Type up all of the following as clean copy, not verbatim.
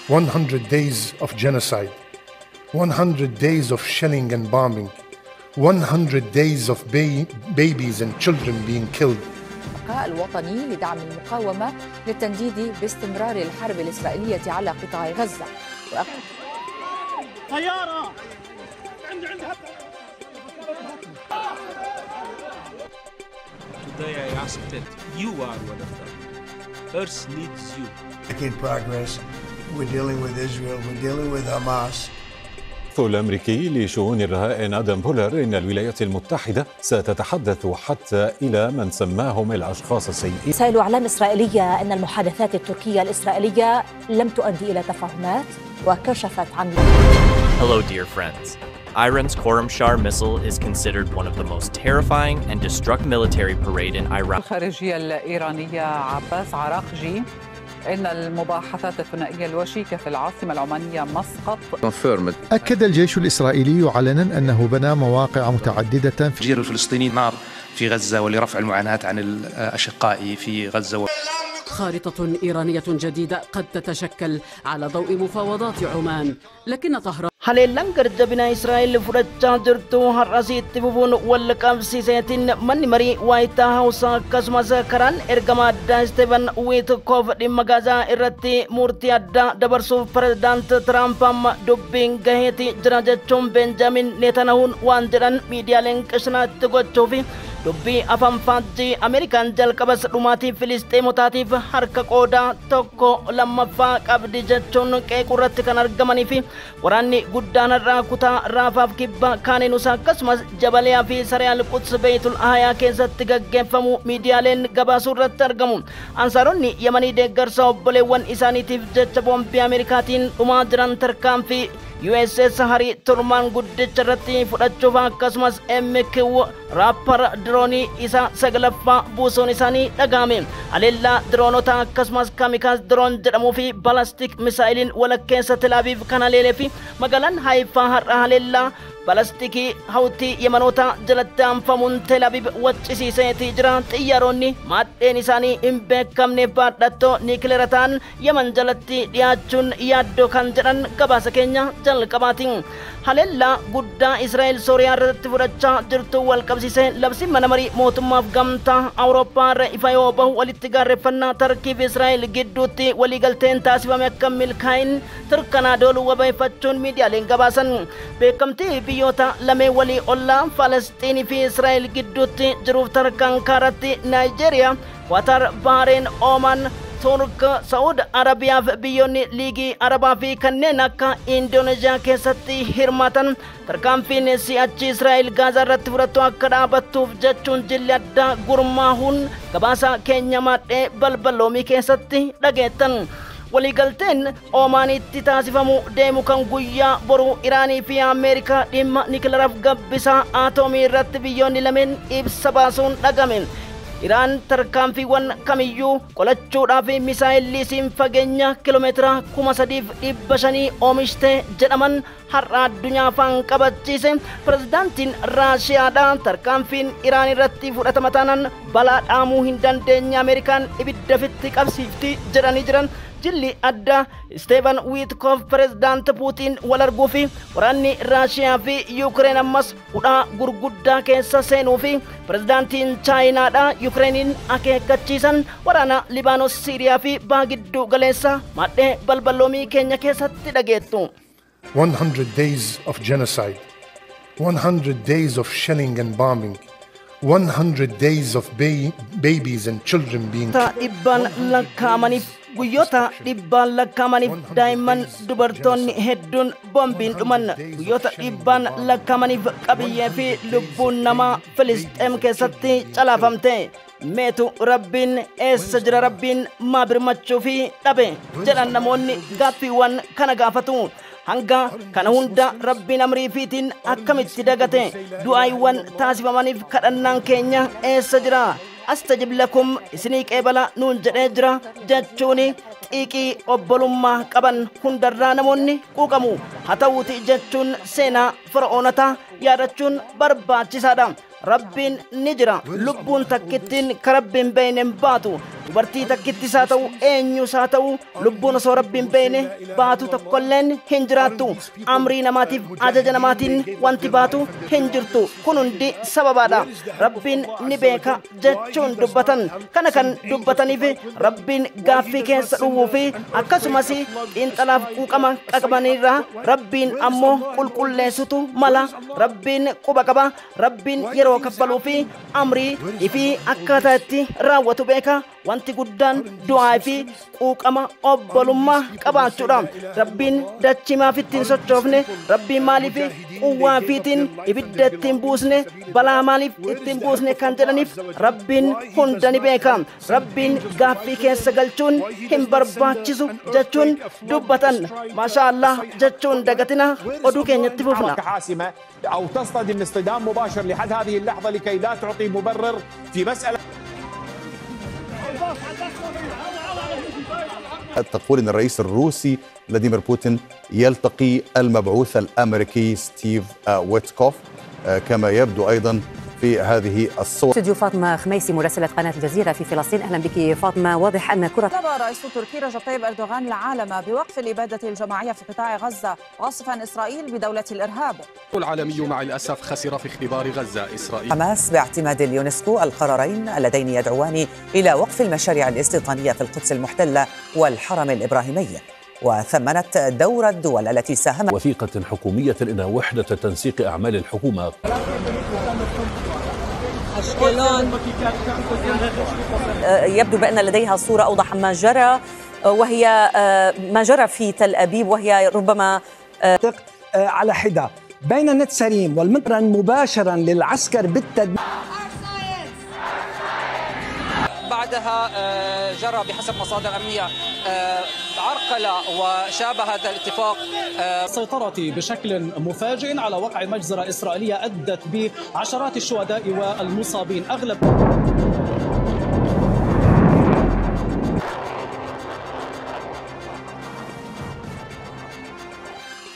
100 days of genocide, 100 days of shelling and bombing, 100 days of babies and children being killed. الوطني لدعم المقاومة للتنديد باستمرار الحرب الإسرائيلية على قطاع غزة. طيارة Today I asked that you are one of them. Earth needs you. Making progress. We're dealing with Israel. We're dealing with Hamas. الأمريكي لشؤون الرهائن آدم بولر إن الولايات المتحدة ستتحدث حتى إلى من سماهم الأشخاص السيئين. رسائل إعلام إسرائيلية أن المحادثات التركية الإسرائيلية لم تؤدي إلى تفاهمات وكشفت عن. Hello dear friends. Iran's Khorramshahr missile is considered one of the most terrifying and destructive military parade in Iran. الخارجية الإيرانية عباس عراقجي إن المباحثات الثنائية الوشيكة في العاصمة العمانية مسقط. أكد الجيش الإسرائيلي علنا أنه بنى مواقع متعددة في تفجير الفلسطينيين نار في غزة ولرفع المعاناة عن الأشقاء في غزة. خارطة إيرانية جديدة قد تتشكل على ضوء مفاوضات عمان، لكن طهران haleellaan garjabina Israa'el fudhachaa jirtu har'asiitti fufuun wal qabsiiseetiin manni marii waayitaa hawusaa akkasumas karaan ergama addaa Steven Witkoff dhimma Gaazaa irratti murtii addaa dabarsuuf pirezidaant Tiraamp amma dubbiin gaheeti jira jechuun Benjaamin Netanyahuun waan jedhan miidiyaaleen qishnaatti gochuufi dubbii afaan faajjii Ameerikaan jalqabas dhumaatiif Filisxeemotaatiif harka qoodaa tokko lammaffaa qabdi jechuun qeequrratti kan argamanii fi waraanni guddaan irraa kutaa raafaaf kibba kaaninuus akkasumas jabaliyaa fi Sariyaal Quds Beetul Ahayaa keessatti gaggeeffamu miidiyaaleen gabaasuu irratti argamu. Ansaaronni Yemanii deeggarsa obboleewwan isaaniitiif jecha boombii Ameerikaatiin dhumaa jiran tarkaanfii USS Harry Truman guddicha irratti fudhachuuf akkasumas MQ Rapper droonii isa saglaffaa buusoon isaanii dhagahame. Haleellaa droonota akkasumas kamikaaz droon jedhamuu fi balastik misaa'iliin walakkeessa Tel Aviv kan haleelee fi magaalaan Haifaa har'a haleellaa balastikii hawtii Yemanoota jalatti aanfamuun Tel Aviv waccisiiseetii jira. Xiyyaaronni maadheen isaanii hin beekamne baadhattoo niikileera ta'an Yemen jalatti dhiyaachuun yaaddoo kan jedhan gabaasa keenya jalqabaatiin. Haleellaa guddaa Israa'el Sooriyaa irratti fudhachaa jirtu wal qabsiisee labsiin mana marii mootummaaf gamtaa Awurooppaa irra ifa yoo bahu walitti gaarreeffannaa Tarkii fi Israa'el gidduutti waliigalteen taasifame akka milkaa'in tirkanaa dooluu wabeeffachuun miidiyaaleen gabaasan. Beekamtii biyyoota lameen walii ollaa Falasxiinii fi Israa'el gidduutti jiruuf tarkaankaarratti Naayijeeriyaa, Qatar, Bahareen, Ooman, Turk, Saudi Arabiyaa fi biyyoonni liigii Arabaa fi kanneen akka Indoneeziyaa keessatti hirmaatan tarkaanfiin si'achi Israa'el Gaazaa irratti fudhatu akka dhaabattuuf jechuun jilli addaa gurmaahuun gabaasa keenya maadhee balballoomii keessatti dhageettan. waliigalteen Oomaanitti taasifamu deemu kan guyyaa boru Iraanii fi Ameerikaa dhimma nikileeraaf gabbisaa aatomii irratti biyyoonni lameen ibsa baasuun dhagame. Iraan tarkaanfiiwwan kamiyyuu qolachuudhaaf misaayilii siin fageenya kiiloomeetira 3,500 oomishte jedhaman har'a addunyaa afaan qabachiise. Pirezidaantiin Raashiyaadhaa tarkaanfiin Iraan irratti fudhatama taanaan balaa dhaamuu hin dandeenye Ameerikaan ibidda fitti qabsiifti jedhanii jiran. Jilli adda Steven Witkoff President Putin wal arguu fi waraanni Raashiyaa fi Yuukireen ammas hudhaa gurguddaa keessa seenuu fi Pirezidaantiin Chaayinaadha Yuukireeniin akeekkachiisan waraana Libaanos, Siiriyaa fi baha giddu galeessa maadhee balballoomii keenya keessatti dhageettu. 100 days of genocide, 100 days of shelling and bombing, 100 days of babies and children being guyyoota dhibbaan lakkaa'amaniif daa'imman dubartoonni hedduun boombiin dhuman. Guyyoota dhibbaan lakkaa'amaniif qabiyyee fi lubbuun namaa Filisxeem keessatti calaafamte. Meetu Rabbiin eessa jira, Rabbiin maa birmachuu fi dhabe jedhan namoonni gaaffiiwwan kana gaafatu. Hanga kana hunda Rabbiin amrii fiitiin akkamitti dagate? Du'aayiwwan taasifamaniif kadhannaan keenya eessa jira? Astajib lakum isinii qeebala nuun jedhee jira jechuun xiiqii obbolummaa qaban hundarraa namoonni quuqamu. Haa ta'uuti jechuun seenaa Fir'oonotaa yaadachuun barbaachisaadha. Rabbiin ni jira, lubbuun takkittiin ka Rabbiin beeyne hin baatu. dubartii takkittis haa ta'u eenyus haa ta'u lubbuun osoo rabbiin beene baatu tokkolleen hin jiraattu amrii namaatiif ajaja namaatiin wanti baatu hin jirtu kun hundi sababaadha rabbiin ni beeka jechuun dubbatan kana kan dubbataniif rabbiin gaaffii keessa dhufuu fi akkasumas xiinxalaaf quuqama qaqabanirraa rabbiin ammoo qulqulleessutu mala rabbiin quba qaba rabbiin yeroo kaffaluu fi amrii fi akkaataa itti raawwatu beeka wanti guddaan du'aa fi quuqama obbolummaa qabaachuudha rabbiin dachimaaf ittiin sochoofne rabbiin maaliif quwwaa fiitiin ibidda ittiin buusne balaa maaliif ittiin buusne kan jedhaniif rabbiin hunda ni beeka rabbiin gaaffii keessa galchuun hin barbaachisu jechuun dubbatan maashaallah jechuun dagatina oduu keenyatti fufna. أو تصطدم اصطدام مباشر لحد هذه اللحظة لكي لا تعطي مبرر في مسألة. تقول أن الرئيس الروسي فلاديمير بوتين يلتقي المبعوث الأمريكي ستيف ويتكوف كما يبدو أيضا في هذه الصور. استوديو فاطمة خميسي مراسلة قناة الجزيرة في فلسطين. أهلا بك فاطمة. واضح أن كرة طلب رئيس تركيا رجب طيب أردوغان العالم بوقف الإبادة الجماعية في قطاع غزة واصفا إسرائيل بدولة الإرهاب. العالمي مع الأسف خسر في اختبار غزة إسرائيل. حماس باعتماد اليونسكو القرارين اللذين يدعوان إلى وقف المشاريع الاستيطانية في القدس المحتلة والحرم الإبراهيمي. وثمنت دور الدول التي ساهمت. وثيقة حكومية إن وحدة تنسيق أعمال الحكومة. يبدو بأن لديها صورة أوضح ما جرى وهي ما جرى في تل أبيب وهي ربما على حدة بين نتساريم والمنطقة مباشرا للعسكر بالتدمير. بعدها جرى بحسب مصادر أمنية عرقلة وشابه هذا الاتفاق. السيطرة بشكل مفاجئ على وقع مجزرة إسرائيلية أدت بعشرات الشهداء والمصابين أغلب.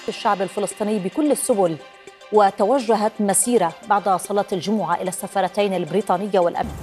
الشعب الفلسطيني بكل السبل وتوجهت مسيرة بعد صلاة الجمعة إلى السفارتين البريطانية والأمريكية.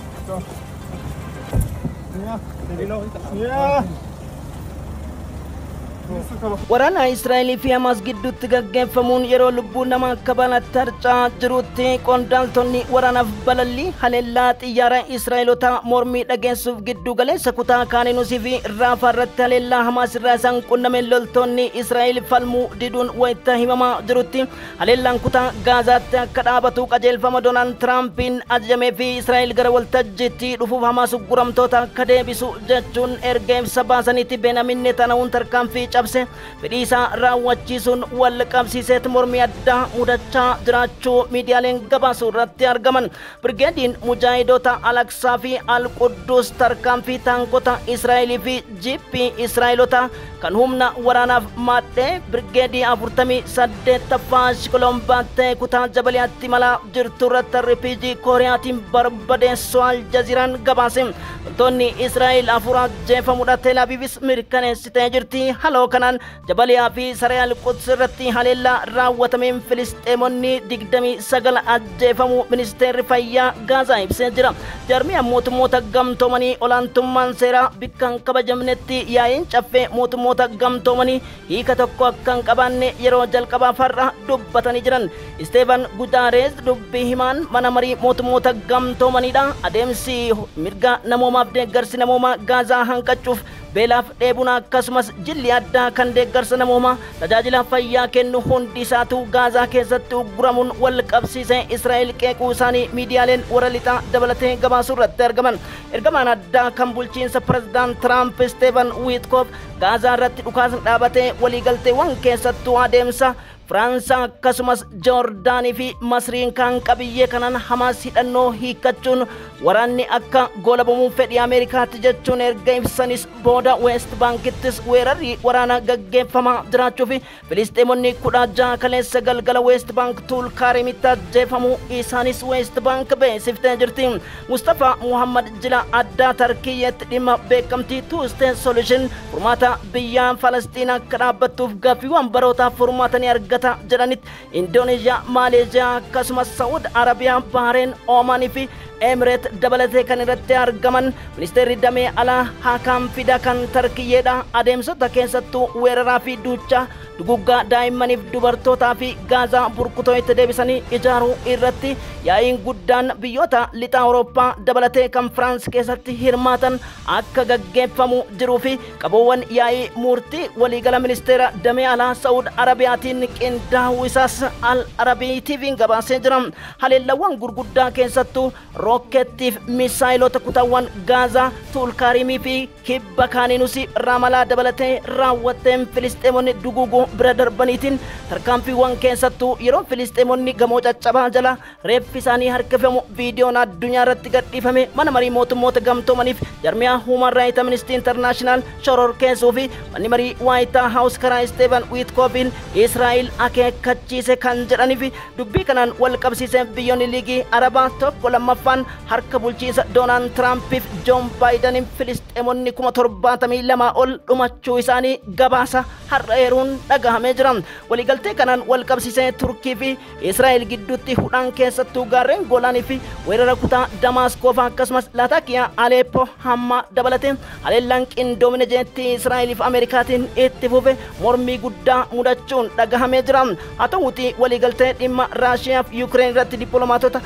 waraana Israa'el fi Hamas gidduutti gaggeeffamuun yeroo lubbuun namaa akka balattarchaa jirutti qondaaltonni waraanaaf balalli haleellaa xiyyaara Israa'elotaa mormii dhageessuuf giddu galeessa kutaa Kaaninuusii fi Raafaa irratti haleellaa Hamas irraa isaan qunname loltoonni Israa'el falmuu diduun wayita himamaa jirutti haleellaan kutaa Gaazaatti akka dhaabatu qajeelfama Doonaald Tiraampiin ajajamee fi Israa'el gara waltajjiitti dhufuuf Hamas guramtoota akka deebisu jechuun erga ibsa baasanitti Benyamin Netanyahuun tarkaanfii cabse fedhii isaa raawwachiisuun wal qabsiiseet mormii addaa mudachaa jiraachuu miidiyaaleen gabaasuu irratti argaman. Birgeediin mujaahidota Alaqsaa fi Alquddus tarkaanfii taankota Israa'elii fi jiippii Israa'elota kan humna waraanaaf maadhee birgeedii 48ffaa shikolombaatee kutaa jabaliyaatti malaa jirtu irratti ripiijii kooriyaatiin barbadeessuu Aljaziiraan gabaase. Loltoonni Israa'el afur ajjeefamuudha Teel Abiibis mirkaneessitee jirti. Haloo kanaan jabaliyaa fi saree Alquds irratti haleellaa raawwatameen Filisxeemonni 29 ajjeefamuu ministeerri fayyaa Gaazaa ibsee jira. Jarmiyaan mootummoota gamtoomanii olaantummaan seeraa bikkaan kabajamnetti yaa'iin caffee mootummoota gamtoomanii hiika tokko akka hin qabaanne yeroo jalqabaaf har'a dubbatanii jiran. Isteefan Gutaarees dubbii himaan mana marii mootummoota gamtoomaniidha. Adeemsi mirga namoomaaf deeggarsi namoomaa Gaazaa hanqachuuf beelaaf dheebuun akkasumas jilli addaa kan deeggarsa namoomaa tajaajila fayyaa kennu hundi isaatu Gaazaa keessatti ugguramuun wal qabsiisee Israa'el qeequu isaanii miidiyaaleen warra lixaa dabalatee gabaasuu irratti argaman. Ergamaan addaa kan bulchiinsa pirezidaant Tiraamp Steven Witkoff Gaazaa irratti dhukaasa dhaabatee waliigalteewwan keessattuu adeemsa Fransa akkasumas Joordaanii fi Masriin kan qabiyyee kanaan Hamas hidhannoo hiikachuun waraanni akka goolabamuu fedhii Ameerikaatti jechuun erga ibsanis booda West Bankittis weerarri waraana gaggeeffamaa jiraachuu fi Filisxeemonni 16 kaleessa galgala West Bank Tuul Kaarimitti ajjeefamuu isaanis West Bank beeksiftee jirti. Mustafa Muhammad jila addaa Tarkiyyeetti dhimma beekamtii Tuesday Solution furmaata biyya Falastiin akka dhaabbattuuf gaaffiiwwan barootaaf furmaatanii jedhanit Indonesia, Malaysia, akkasumas Saudi Arabia, Bahrain, Oman fi Emireet dabalatee kan irratti argaman ministeerri damee alaa Hakan Fidaa kan Tarkiyyeedha. Adeemsota keessattuu weeraraa fi duuchaa duguggaa daa'immaniif dubartootaa fi Gaazaa burkutoo itti deebisanii ijaaruu irratti yaa'iin guddaan biyyoota lixa Awurooppaa dabalatee kan Firaans keessatti hirmaatan akka gaggeeffamu jiruu fi qaboowwan yaa'ii murtii waliigala ministeera damee alaa Saa'ud Arabiyaatiin qindaa'uu isaas Al Arabii TV'n gabaasee jira. Haleellawwan gurguddaa keessattuu rookettiif misaayilota kutaawwan Gaazaa, Tuulkaarimii fi kibba kaaniinuus Raamalaa dabalatee raawwatteen Filisxeemonni duguguu bira darbaniitiin tarkaanfiiwwan keessattuu yeroo Filisxeemonni gamoo caccabaa jala reeffi isaanii harkifamu viidiyoon addunyaa irratti gadhiifame mana marii mootummoota gamtoomaniif jarmiyaa Human Rights Amnesty International shororkeessuu fi manni marii White House karaa Steven Witkoofin Israa'el akeekkachiise kan jedhanii fi dubbii kanaan wal qabsiisee biyyoonni liigii Arabaa tokko lammaffaan harka bulchiinsa Doonaald Tiraampiif Joon Baayidaniin Filisxeemonni 72,000 ol dhumachuu isaanii gabaasa har'a eeruun dhagahamee jira. Waliigaltee kanaan wal qabsiisee Turkii fi Israa'el gidduutti hudhaan keessattuu gaarreen Goolaanii fi weerara kutaa Damaskoo akkasumas Laatakiyaa Aleeppoo hamma dabalatee haleellaan qindoomina jeettii Israa'eliif Ameerikaatiin itti fufe mormii guddaa mudachuun dhagahamee jira. Haa ta'uutii waliigaltee dhimma Raashiyaa fi Yuukireen irratti dippiloomaatota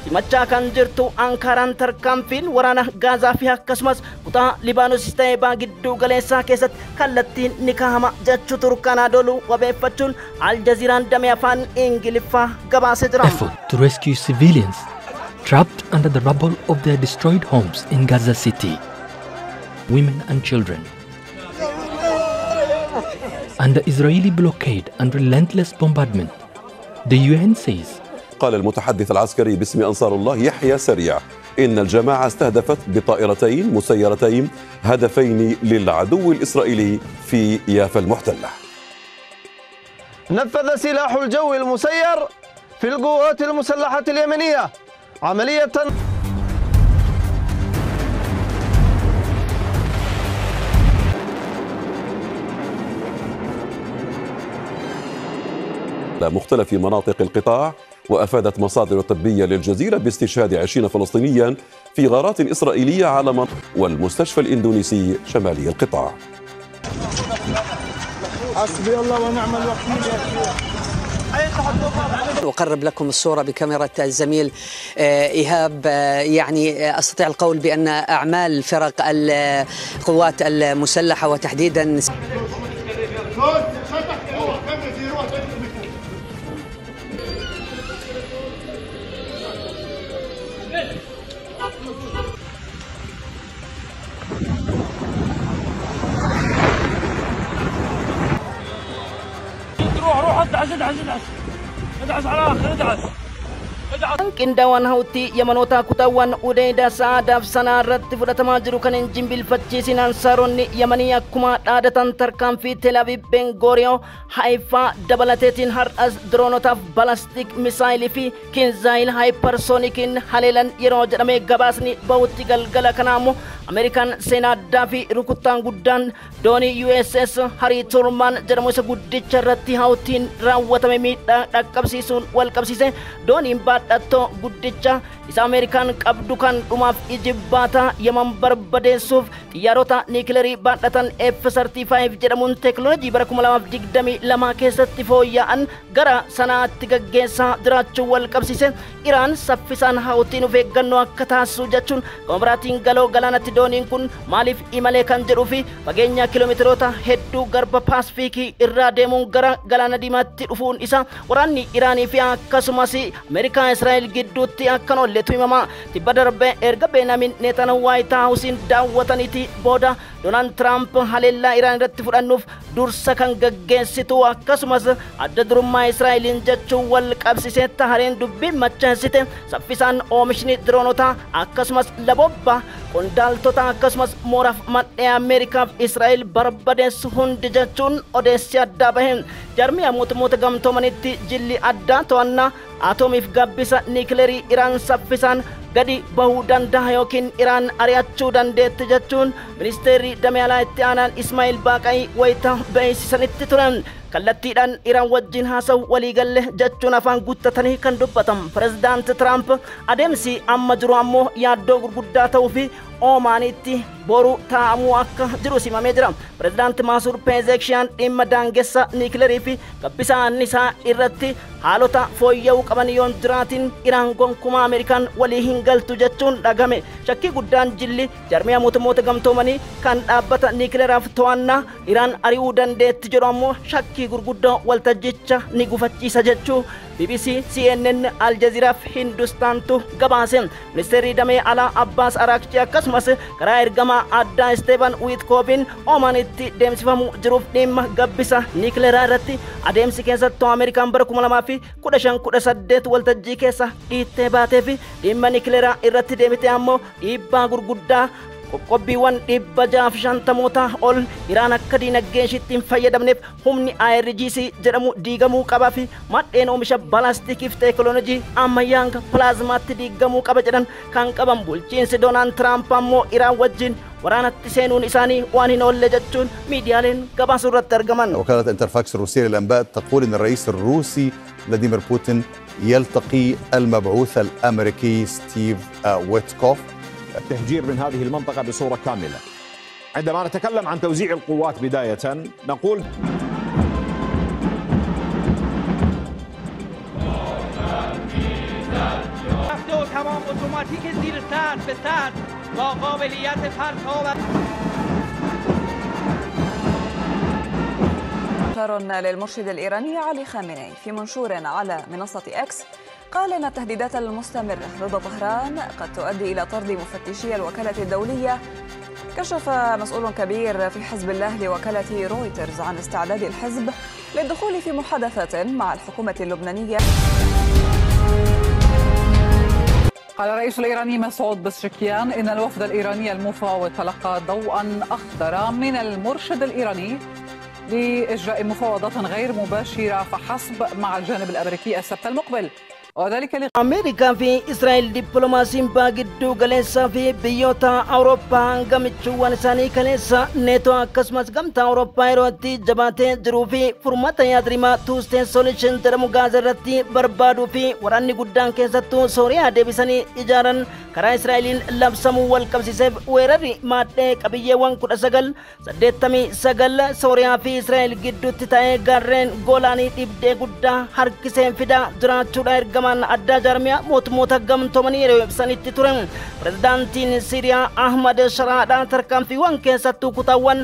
simachaa kan jirtu Ankaraan tarkaanfiin waraana Gaazaa fi akkasumas kutaa Libaanos ta'ee gidduu galeessaa keessatti kallattiin ni kaahama jechuu Turkaanaa dooluu wabeeffachuun Aljaziiraan damee afaan Ingiliffaa gabaasee jira. Effort to rescue civilians trapped under the rubble of their destroyed homes in Gaza City, women and children. Under Israeli blockade and relentless bombardment, the UN says قال المتحدث العسكري باسم أنصار الله يحيى سريع إن الجماعة استهدفت بطائرتين مسيرتين هدفين للعدو الإسرائيلي في يافا المحتلة. نفذ سلاح الجو المسير في القوات المسلحة اليمنية عملية مختلف مناطق القطاع. وأفادت مصادر طبية للجزيرة باستشهاد 20 فلسطينيا في غارات إسرائيلية على والمستشفى الإندونيسي شمالي القطاع. حسبي الله ونعم الوكيل. أقرب لكم الصورة بكاميرا الزميل إيهاب. يعني أستطيع القول بأن أعمال فرق القوات المسلحة وتحديدا Qindaawwan hawtii Yamanoota kutaawwan Udaydaa Sa'aadaaf Sanaa irratti fudhatamaa jiru kan hin jilbeeffachiisin Ansaaronni Yamanii akkuma dhaadatan tarkaanfii Tel Aviv Ben Gurion Haifaa dabalateetiin har'as diroonotaaf balastik misaayilii fi kinzaayil haayiparsoonikiin haleelan yeroo jedhamee gabaasni bahutti galgala kanaamoo Ameerikaan seenaa addaa fi rukuttaan guddaan doonii USS Harry Truman jedhamu isa guddicha irratti hawtiin raawwatame miidhaa dhaqqabsiisuun wal qabsiise dooniin baadhattoo guddicha isa Ameerikaan qabdu kan dhumaaf ijibbaata Yaman barbadeessuuf xiyyaarota niikilerii baadhatan F-35 jedhamuun teekinooloojii bara 2022 keessatti fooyya'an gara sanaatti gaggeessaa jiraachuu wal qabsiise Iraan saffisaan hawtiin of eeggannoo akka taasisu jechuun gama biraatiin galoo galaanatti dooniin kun maaliif imalee kan jedhuu fi fageenya kiiloomeetiroota hedduu garba paasifiikii irraa deemuun gara galaana diimaatti dhufuun isa waraanni Iraanii fi akkasumas Ameerikaa Israa'el gidduutti akkan olleetu himama. Tibba darbee erga Benjamin Netanyahu White House daawwataniiti booda Donald Trump haleellaa Iraan irratti fudhannuuf dursa kan gaggeessitu akkasumas adda durummaa Israa'eliin jechuun wal qabsiisee tahareen dubbiin machaasite saffisaan oomishni diroonotaa akkasumas labobba qondaaltota akkasumas mooraaf madhee Ameerikaaf Israa'el barbadeessu hundi jechuun odeessi addaa bahe jarmiyaa mootummoota gamtoomanitti jilli addaa to'annaa atoomiif gabbisa niikilerii Iraan saffisaan gadi bahuu danda'a yookiin Iraan ari'achuu dandeetti jechuun ministeerri damee alaa itti aanaan Ismaa'il Baaqaayii wayita beeksisanitti turan. kallattiidhaan Iraan wajjin haasa'u waliigalle jechuun afaan guuttatanii kan dubbatan pirezidaanti Tiraamp adeemsi amma jiru ammoo yaaddoo gurguddaa ta'uu fi Omaanitti boru taa'amuu akka jiru simamee jira. Pirezidaanti Maasuur Peezekshaan dhimma daangessa niikileerii fi gabbisaan isaa irratti haalota fooyya'uu qaban yoon jiraatin Iraan gonkumaa Ameerikaan walii hin galtu jechuun dhagame. Shakkii guddaan jilli jarmiyaa mootummoota gamtoomanii kan dhaabbata niikileeraaf to'annaa Iraan ari'uu dandeetti jedhu ammoo shakkii gurguddaa waltajjicha ni gufachiisa jechuu BBC, CNN, Al Jazeera fi Hindustaantu gabaase. Ministeerri damee alaa Abbaas Araakchi akkasumas karaa ergamaa addaa Steven Witkoofin Omaanitti deemsifamu jiruuf dhimma gabbisa niikileeraa irratti adeemsi keessattuu Ameerikaan bara 2015-18 waltajjii keessa dhiittee baatee fi dhimma niikileeraa irratti deemite ammoo dhiibbaa gurguddaa qoqqobbiiwwan 650 ol Iraan akka diinagdee ishiitti hin fayyadamneef humni IRGC jedhamu diigamuu qaba fi madheen oomisha balaastiikii fi teekinooloojii ammayyaan pilaazmaatti diigamuu qaba jedhan kan qaban bulchiinsi Doonaald Tiraamp ammoo Iraan wajjin waraanatti seenuun isaanii waan hin oolle jechuun miidiyaaleen gabaasuu irratti argaman. وكالة انترفاكس الروسية للأنباء تقول أن الرئيس الروسي فلاديمير بوتين يلتقي المبعوث الأمريكي ستيف ويتكوف. التهجير من هذه المنطقة بصورة كاملة. عندما نتكلم عن توزيع القوات بداية نقول تمام اتوماتیک زیر سطح به سطح با قابلیت پرتاب. للمرشد الإيراني علي خامنئي في منشور على منصة إكس قال إن التهديدات المستمرة ضد طهران قد تؤدي إلى طرد مفتشي الوكالة الدولية. كشف مسؤول كبير في حزب الله لوكالة رويترز عن استعداد الحزب للدخول في محادثات مع الحكومة اللبنانية. قال الرئيس الإيراني مسعود بزشكيان إن الوفد الإيراني المفاوض تلقى ضوءا أخضر من المرشد الإيراني لإجراء مفاوضات غير مباشرة فحسب مع الجانب الأمريكي السبت المقبل. أمريكا في إسرائيل دبلوماسيين باقدو غليسا في بيوتا أوروبا غمتشو ونساني كنيسا نيتو كسمس غمتا أوروبا إيروتي جباتي جروفي فرماتا يادريما توستين سوليشن ترمو غازرتي بربادو في وراني قدان كيساتو سوريا ديبساني إجاران كرا إسرائيلين لبسمو والكبسيسيف ويراري ماتي كبية وانكودا سغل سديتامي سغل سوريا في إسرائيل قدو تتاي غارين غولاني تبدي قدا حركسين فدا جراتشو داير adda jarmiya mootummoota gamtoomanii yeroo ibsanitti turan pirezidaantiin Siiriyaa Ahmad Sharaadhaan tarkaanfiiwwan keessattuu kutaawwan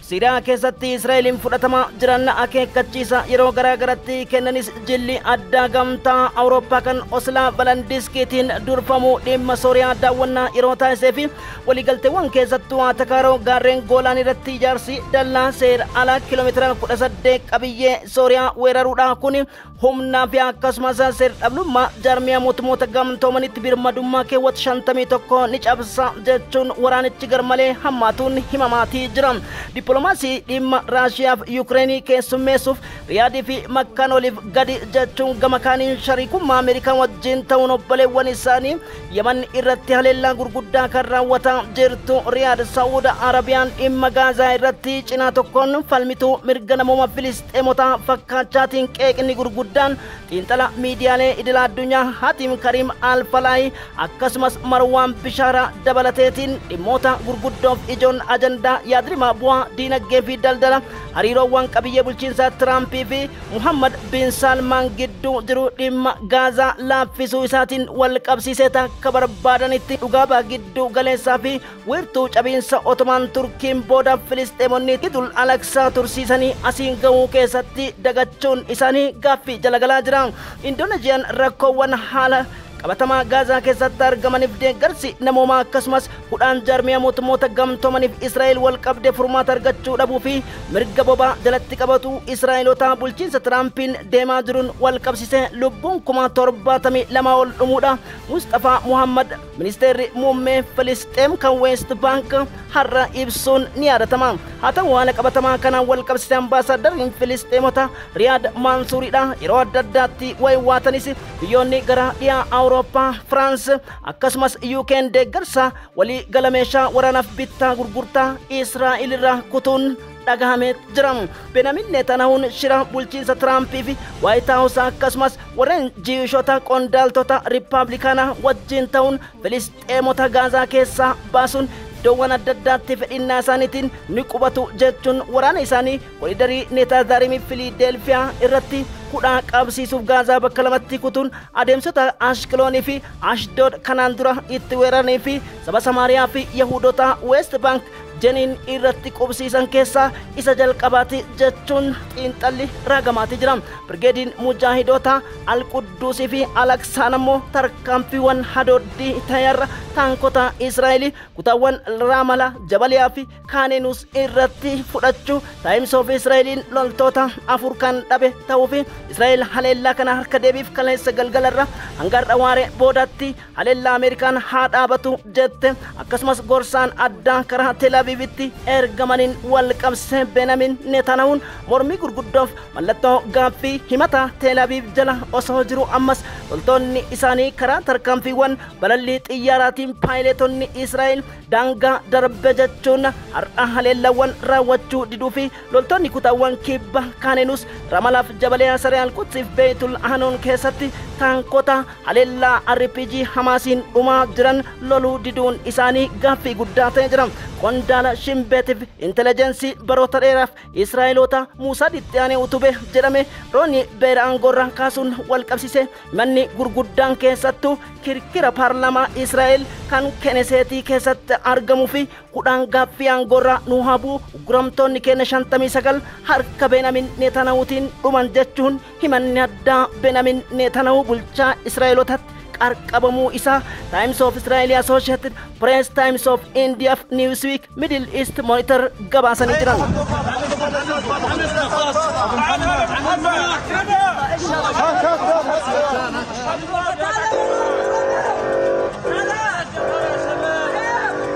Siiriyaa keessatti Israa'eliin fudhatama jiran akeekkachiisa yeroo garaagaratti kennanis jilli adda gamtaa Awurooppaa kan Oslaa Valandiskiitiin durfamu dhimma Sooriyaa daawwannaa yeroo taasisee fi waliigalteewwan keessattuu Atakaaroo gaarreen Goolaan irratti ijaarsi dallaa seera alaa kiiloomeetira 18 qabiyyee Sooriyaa weeraruudha kun humnaa fi akkasumas seera dhablummaa jarmiyaa mootummoota gamtoomanitti birmadummaa keewwata 51 ni cabsa jechuun waraanichi garmalee hammaatuun himamaatii jira. Diplomaasii dhimma Raashiyaa fi Yuukireenii keessummeessuuf Riyaadii fi Makkaan oliif gadi jechuun gama kaaniin shariikummaa Ameerikaan wajjin ta'uun obboleewwan isaanii Yaman irratti haleellaa gurguddaa kan raawwataa jirtu Riyaad Saa'uud Arabiyaan dhimma Gaazaa irratti cinaa tokkoon falmituu mirga namooma Filisxeemotaa fakkaachaatiin qeeqni gurguddaan xiinxala miidiyaalee idila addunyaa Hatim Karim Al-Falaahi akkasumas Marwaan Bishaaraa dabalateetiin dhimmoota gurguddoof ijoon ajandaa yaadrimaa bu'aa diinagdee fi daldala hariiroowwan qabiyyee bulchiinsaa Tiraampii fi Muhammad bin Salmaan gidduu jiru dhimma Gaazaa laaffisuu isaatiin wal qabsiisee akka barbaadanitti dhugaabaa gidduu galeessaa fi wiirtuu cabiinsa Otomaan Turkiin booda Filisxeemonni Idul Alaksaa tursiisanii asiin gahuu keessatti dagachuun isaanii gaaffii jalagalaa jira. Indoneeziyaan rakkoowwan haala qabatamaa Gaazaa keessatti argamaniif deeggarsi namoomaa akkasumas hudhaan jarmiyaa mootummoota gamtoomaniif Israa'el wal qabdee furmaata argachuu dhabuu fi mirga bobaa jalatti qabatu Israa'eloota bulchiinsa Tiraampiin deemaa jiruun wal qabsiisee lubbuun 72 ol dhumuudha. Mustafaa Muhammad ministeerri muummee Filisxeem kan West Bank har'a ibsuun ni yaadatama. Haa ta'u haala qabatamaa kanaan wal qabsiisee ambaasaaddariin Filisxeemota Riyaad Mansuuriidha yeroo adda addaatti wayiwaatanis biyyoonni gara dhiyaa Awurooppaa Firaans akkasumas UK'n deeggarsa walii galameeshaa waraanaaf bittaa gurgurtaa Israa'el irraa kutuun dhagahamee jira. Benjamin Netanyahuun shira bulchiinsa Tiraampii fi Waayit Haawus akkasumas warreen jiishota qondaaltota Riippaabilikaanaa wajjin ta'uun Filisxeemota Gaazaa keessaa baasuun iddoowwan adda addaatti fedhinnaa isaaniitiin ni qubatu jechuun waraana isaanii koriidarii Neetaazaarimii Filiidelfiyaa irratti hudhaa qabsiisuuf Gaazaa bakka lamatti kutuun adeemsota Ashkeloonii fi Ashdood kanaan dura itti weeraranii fi saba Samaariyaa fi Yahuudota West Bank Jeniin irratti qubsiisan keessaa isa jalqabaati jechuun xiinxalli raagamaati jira. Birgeediin Mujaahidoota Alqudduusii fi Alaksaan ammoo tarkaanfiiwwan hadooddii tayyarra taankota Israa'el kutaawwan Raamala, Jabaliyaa fi Kaaneenus irratti fudhachuu Times of Israa'eliin loltoota 4 kan dhabe ta'uu fi Israa'el haleellaa kana harka deebiif kaleessa galgalarra hanga dhawaare boodatti haleellaa Ameerikaan haa dhaabatu jette akkasumas gorsaan addaa karaa Tel Avivitti ergamaniin wal qabsee Benjamin Netanyahuun mormii gurguddoof mallattoo gaaffii himata Tel Aviv jala osoo jiru ammas loltoonni isaanii karaa tarkaanfiiwwan balallii xiyyaaraatiin paayileetonni Israa'el daangaa darbe jechuun har'a haleellawwan raawwachuu diduu fi loltoonni kutaawwan kibba Kaaneenus Ramalaaf Jabaliyaa Saree Alqutsiif Beetul Hanuun keessatti taankota haleellaa RPG Hamaasiin dhumaa jiran loluu diduun isaanii gaaffii guddaa ta'ee jira. Qondaala Shimbeetiif intelijeensii baroota dheeraaf Israa'eloota Muusaa Dixxiyaanee utube jedhame roonni beera aangoorraa kaasuun wal qabsise manni gurguddaan keessattuu kirkira paarlaamaa Israa'el kan Keneseetii keessatti argamuu fi hudhaan gaaffii aangoorraa nu habuu guramtoonni keenya 59 harka Benjamin Netanyahuutiin dhuman jechuun himanni addaa Benjamin Netanyahu bulchaa Israa'elootatti qarqabamuu isaa Times of Israel Associated Press, Times of India, Newsweek, Middle East Monitor gabaasanii jiran.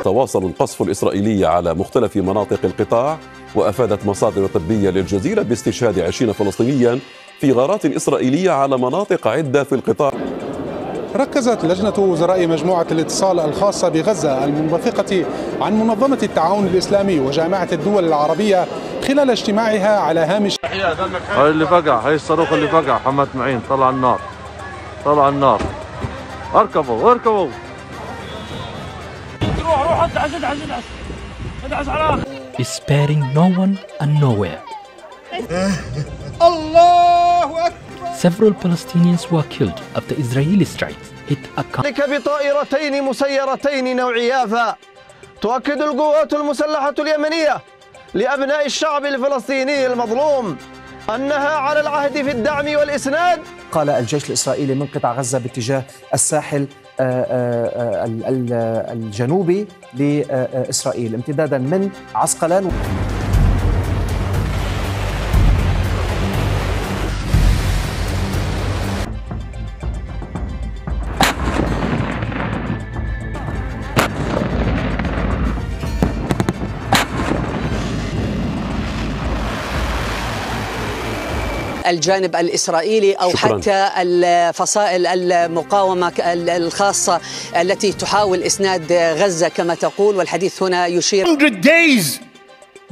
تواصل القصف الإسرائيلي على مختلف مناطق القطاع، وأفادت مصادر طبية للجزيرة باستشهاد 20 فلسطينيا في غارات إسرائيلية على مناطق عدة في القطاع. ركزت لجنة وزراء مجموعة الاتصال الخاصة بغزة المنبثقة عن منظمة التعاون الإسلامي وجامعة الدول العربية خلال اجتماعها على هامش. هاي اللي فقع، هاي الصاروخ اللي فقع محمد معين. طلع النار، طلع النار. اركبوا اركبوا. روح ادعس ادعس ادعس ادعس على Sparing no one and nowhere. الله أكبر. Several Palestinians were killed after Israeli strikes hit a ذلك بطائرتين مسيرتين نوع يافا. تؤكد القوات المسلحة اليمنية لأبناء الشعب الفلسطيني المظلوم أنها على العهد في الدعم والإسناد. قال الجيش الإسرائيلي من قطاع غزة باتجاه الساحل الجنوبي لإسرائيل امتدادا من عسقلان. الجانب الإسرائيلي أو حتى الفصائل المقاومة الخاصة التي تحاول إسناد غزة كما تقول، والحديث هنا يشير 100 days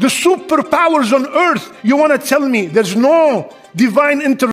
the superpowers on earth, you want to tell me there's no divine intervention?